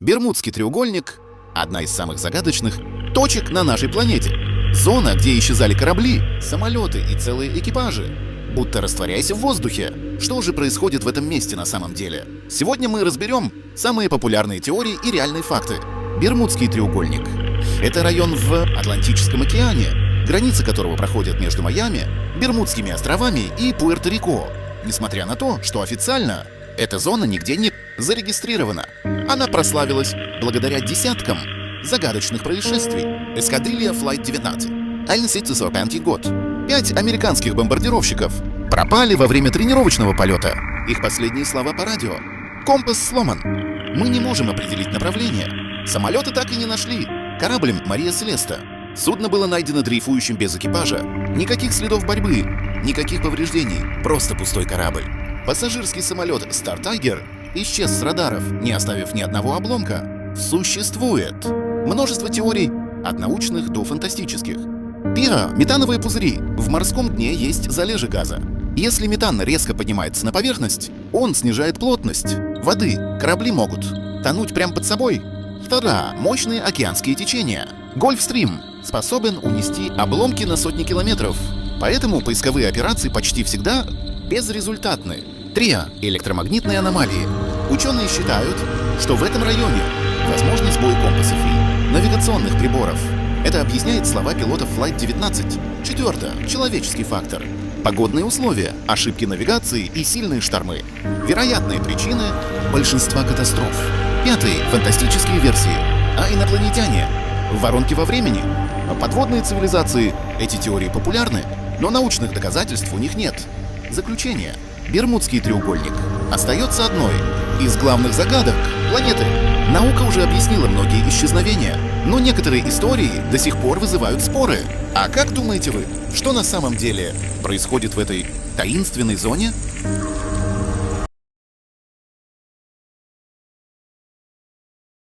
Бермудский треугольник — одна из самых загадочных точек на нашей планете. Зона, где исчезали корабли, самолеты и целые экипажи, будто растворяясь в воздухе. Что же происходит в этом месте на самом деле? Сегодня мы разберем самые популярные теории и реальные факты. Бермудский треугольник — это район в Атлантическом океане, граница которого проходит между Майами, Бермудскими островами и Пуэрто-Рико. Несмотря на то, что официально эта зона нигде не зарегистрирована, она прославилась благодаря десяткам загадочных происшествий. Эскадрилья Flight 19, 1105 год. 5 американских бомбардировщиков пропали во время тренировочного полета. Их последние слова по радио: «Компас сломан. Мы не можем определить направление. Самолеты так и не нашли. Корабль Мария Селеста. Судно было найдено дрейфующим без экипажа. Никаких следов борьбы, никаких повреждений, просто пустой корабль. Пассажирский самолет Star Tiger исчез с радаров, не оставив ни одного обломка. Существует множество теорий, от научных до фантастических. Метановые пузыри. В морском дне есть залежи газа. Если метан резко поднимается на поверхность, он снижает плотность воды. Корабли могут тонуть прямо под собой. Мощные океанские течения. Гольфстрим способен унести обломки на сотни километров. Поэтому поисковые операции почти всегда безрезультатны. Электромагнитные аномалии. Ученые считают, что в этом районе возможен сбой компасов и навигационных приборов. Это объясняет слова пилотов Flight 19. Человеческий фактор. Погодные условия, ошибки навигации и сильные штормы. Вероятные причины большинства катастроф. Фантастические версии. Инопланетяне. Воронки во времени. Подводные цивилизации. Эти теории популярны, но научных доказательств у них нет. Заключение. Бермудский треугольник остается одной из главных загадок планеты. Наука уже объяснила многие исчезновения, но некоторые истории до сих пор вызывают споры. А как думаете вы, что на самом деле происходит в этой таинственной зоне?